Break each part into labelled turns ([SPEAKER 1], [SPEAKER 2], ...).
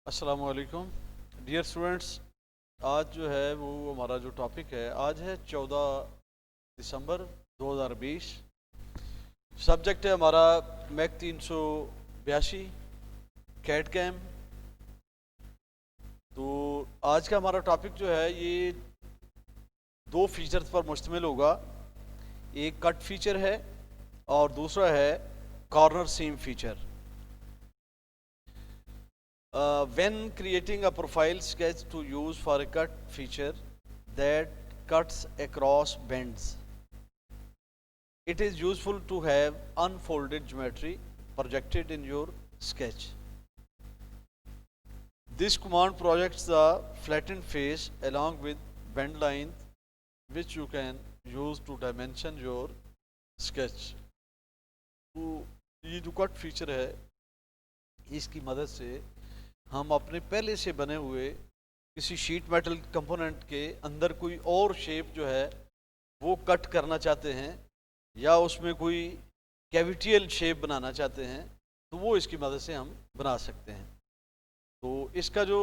[SPEAKER 1] अस्सलामु अलैकुम dear students. आज जो है वो हमारा जो टॉपिक है, आज है 14 दिसंबर 2020। सब्जेक्ट है हमारा मैक 382 कैट कैम। तो आज का हमारा टॉपिक जो है ये दो फीचर्स पर मुश्तमिल होगा। एक कट फीचर है और दूसरा है corner seam feature. When creating a profile sketch to use for a cut feature that cuts across bends, it is useful to have unfolded geometry projected in your sketch. This command projects the flattened face along with bend lines, which you can use to dimension your sketch. तो ये जो cut feature है, इसकी मदद से हम अपने पहले से बने हुए किसी शीट मेटल कंपोनेंट के अंदर कोई और शेप जो है वो कट करना चाहते हैं या उसमें कोई कैविटियल शेप बनाना चाहते हैं तो वो इसकी मदद से हम बना सकते हैं। तो इसका जो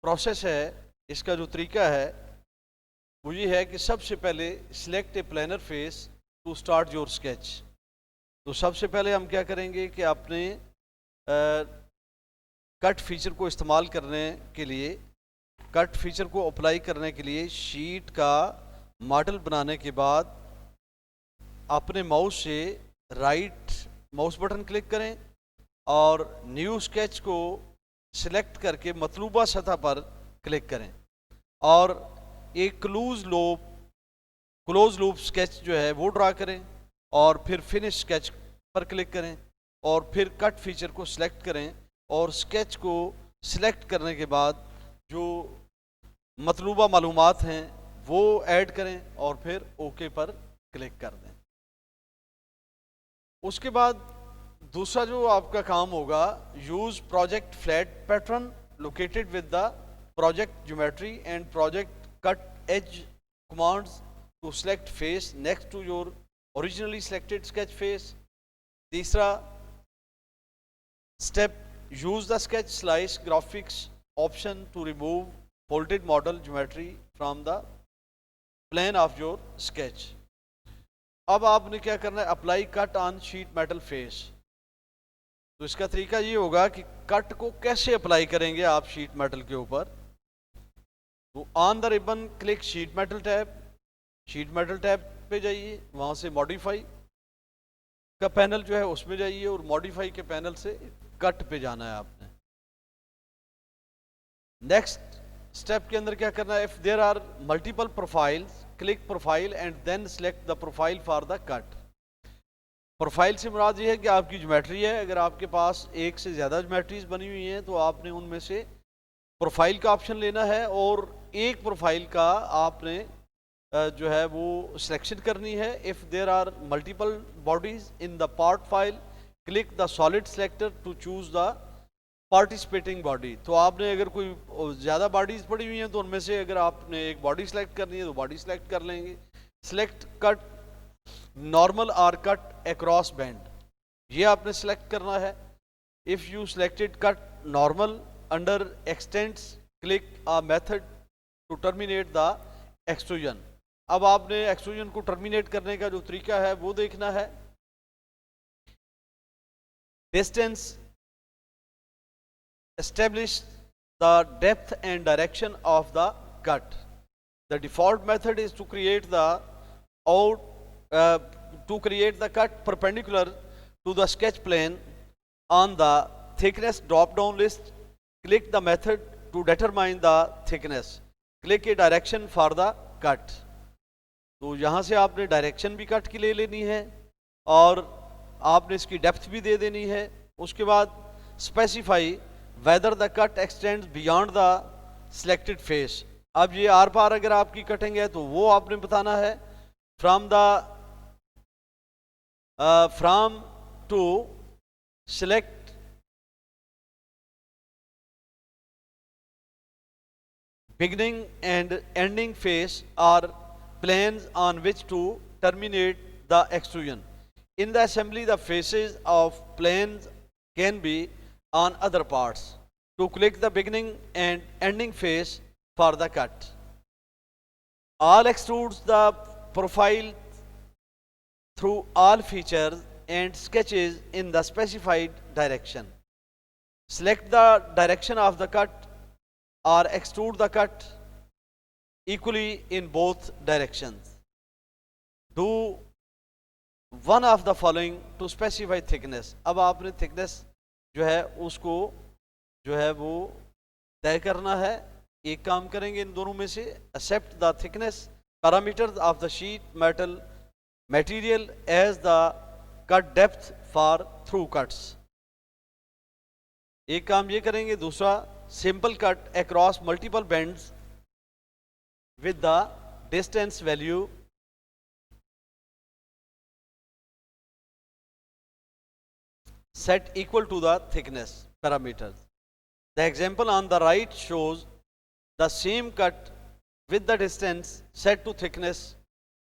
[SPEAKER 1] प्रोसेस है, इसका जो तरीका है वो ये है कि सबसे पहले select a planar face to start your sketch. तो सबसे पहले हम क्या करेंगे कि अपने कट फीचर को इस्तेमाल करने के लिए, कट फीचर को अप्लाई करने के लिए शीट का मॉडल बनाने के बाद अपने माउस से राइट माउस बटन क्लिक करें और न्यू स्केच को सिलेक्ट करके मतलूबा सतह पर क्लिक करें और एक क्लोज लूप स्केच जो है वो ड्रा करें और फिर फिनिश स्केच पर क्लिक करें और फिर कट फीचर को सिलेक्ट करें और स्केच को सिलेक्ट करने के बाद जो मतलूबा मालूमात हैं वो ऐड करें और फिर ओके पर क्लिक कर दें। उसके बाद दूसरा जो आपका काम होगा, use project flat pattern located with the project geometry and project cut edge commands to select face next to your originally selected sketch face. तीसरा step, use the sketch slice graphics option to remove folded model geometry from the plane of your sketch. अब आपने क्या करना है, apply cut on sheet metal face. तो इसका तरीका ये होगा कि कट को कैसे अप्लाई करेंगे आप शीट मेटल के ऊपर। तो on the ribbon click sheet metal tab, sheet metal tab पे जाइए, वहां से मॉडिफाई का पैनल जो है उसमें जाइए और मॉडिफाई के पैनल से कट पे जाना है आपने। नेक्स्ट स्टेप के अंदर क्या करना है, if there are multiple profiles click profile and then select the profile for the cut. Profile से मुराद ये है कि आपकी ज्योमेट्री है, अगर आपके पास एक से ज़्यादा ज्योमेट्रीज बनी हुई हैं तो आपने उनमें से प्रोफाइल का ऑप्शन लेना है और एक प्रोफाइल का आपने जो है वो सिलेक्शन करनी है। If there are multiple bodies in the part file click the solid selector to choose the participating body. तो आपने अगर कोई ज़्यादा बॉडीज पड़ी हुई हैं तो उनमें से अगर आपने एक बॉडी सेलेक्ट करनी है तो बॉडी सेलेक्ट कर लेंगे। सिलेक्ट कट नॉर्मल और कट अक्रॉस बेंड, ये आपने सेलेक्ट करना है। If you selected cut normal under extends click a method to terminate the extrusion. अब आपने एक्सट्रूजन को टर्मिनेट करने का जो तरीका है वो देखना है। Distance, establish the depth and direction of the cut. The default method is to create the cut perpendicular to the sketch plane. On the thickness drop down list, click the method to determine the thickness. Click a direction for the cut. तो यहाँ से आपने direction भी cut की ले लेनी है और आपने इसकी डेप्थ भी दे देनी है। उसके बाद specify whether the cut x tends beyond the selected face. अब ये आर पार अगर आपकी कटिंग है तो वो आपने बताना है। From to select beginning and ending face are planes on which to terminate the extrusion. In the assembly, the faces of planes can be on other parts. to click the beginning and ending face for the cut. All extrudes the profile through all features and sketches in the specified direction. Select the direction of the cut or extrude the cut equally in both directions. Do one of the following to specify thickness. अब आपने thickness जो है उसको जो है वो तय करना है. एक काम करेंगे इन दोनों में से. Accept the thickness parameters of the sheet metal material as the cut depth for through cuts. एक काम ये करेंगे. दूसरा, simple cut across multiple bends with the distance value set equal to the thickness parameters. The example on the right shows the same cut with the distance set to thickness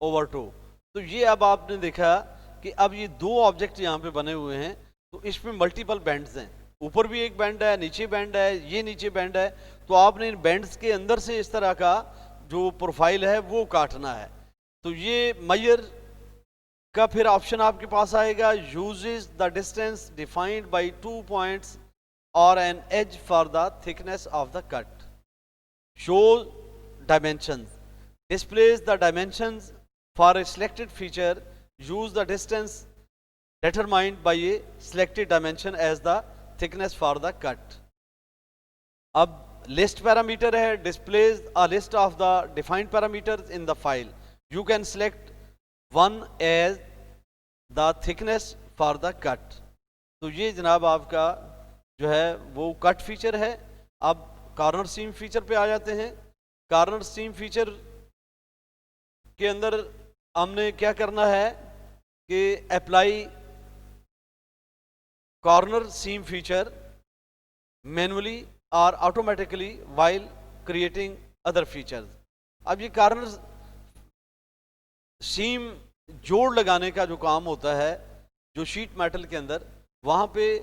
[SPEAKER 1] over 2. तो ये अब आपने देखा कि अब ये दो object यहाँ पे बने हुए हैं, तो इसमें मल्टीपल बैंड्स हैं. ऊपर भी एक बैंड है, नीचे बैंड है, ये नीचे बैंड है. तो आपने इन बैंड्स के अंदर से इस तरह का जो प्रोफाइल है वो काटना है. तो ये मेजर का फिर ऑप्शन आपके पास आएगा. Uses the distance defined by 2 points और an edge for the thickness of the cut. Show dimensions, displays the dimensions for a selected feature. Use the distance determined by a selected dimension as the thickness for the cut. अब list parameter है, displays a list of the defined parameters in the file. You can select one as the thickness for the cut. तो ये जनाब आपका जो है वो cut feature है. अब कॉर्नर सीम फीचर पे आ जाते हैं. कॉर्नर सीम फीचर के अंदर हमने क्या करना है कि apply corner seam feature manually और automatically while creating other features. अब ये कॉर्नर सीम जोड़ लगाने का जो काम होता है, जो शीट मेटल के अंदर वहाँ पे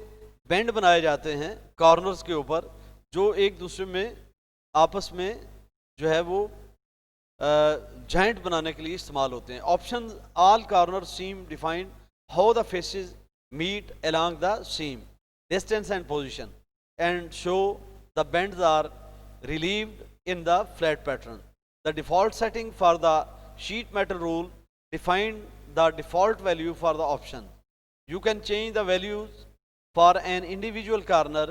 [SPEAKER 1] बेंड बनाए जाते हैं कॉर्नर्स के ऊपर, जो एक दूसरे में आपस में जो है वो जॉइंट बनाने के लिए इस्तेमाल होते हैं. Option all corner seam defined how the faces meet along the seam, distance and position, and show the bends are relieved in the flat pattern. The default setting for the sheet metal rule define the default value for the option. You can change the values for an individual corner.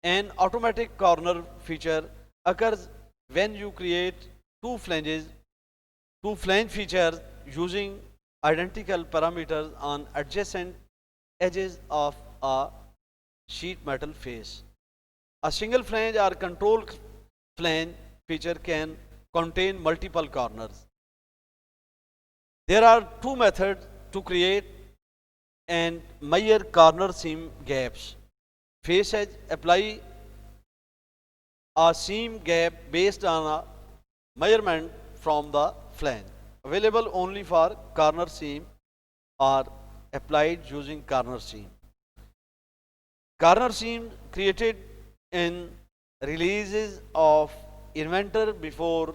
[SPEAKER 1] An automatic corner feature occurs when you create two flange features using identical parameters on adjacent edges of a sheet metal face. A single flange or control flange feature can contain multiple corners. There are two methods to create and measure corner seam gaps. Face edge, apply a seam gap based on a measurement from the flange. Available only for corner seam or applied using corner seam. Corner seam created in releases of Inventor before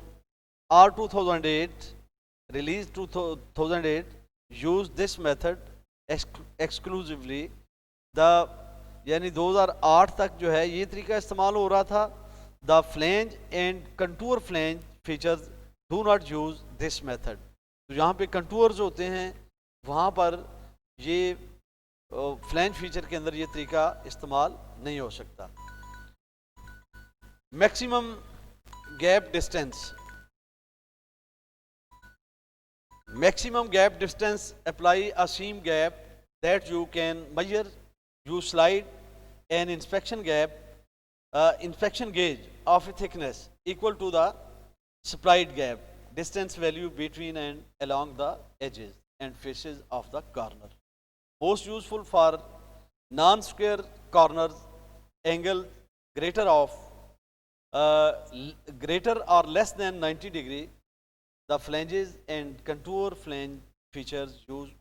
[SPEAKER 1] R2008. Release 2008 use this method exclusively. यानी 2008 तक जो है ये तरीका इस्तेमाल हो रहा था. The flange and contour flange features do not use this method. तो जहाँ पे contours होते हैं वहाँ पर ये फ्लैंज फीचर के अंदर ये तरीका इस्तेमाल नहीं हो सकता. Maximum gap distance. Maximum gap distance, apply a seam gap that you can measure. You slide an inspection gauge of a thickness equal to the supplied gap distance value between and along the edges and faces of the corner. Most useful for non-square corners, angles greater or less than 90 degree. The flanges and contour flange features used only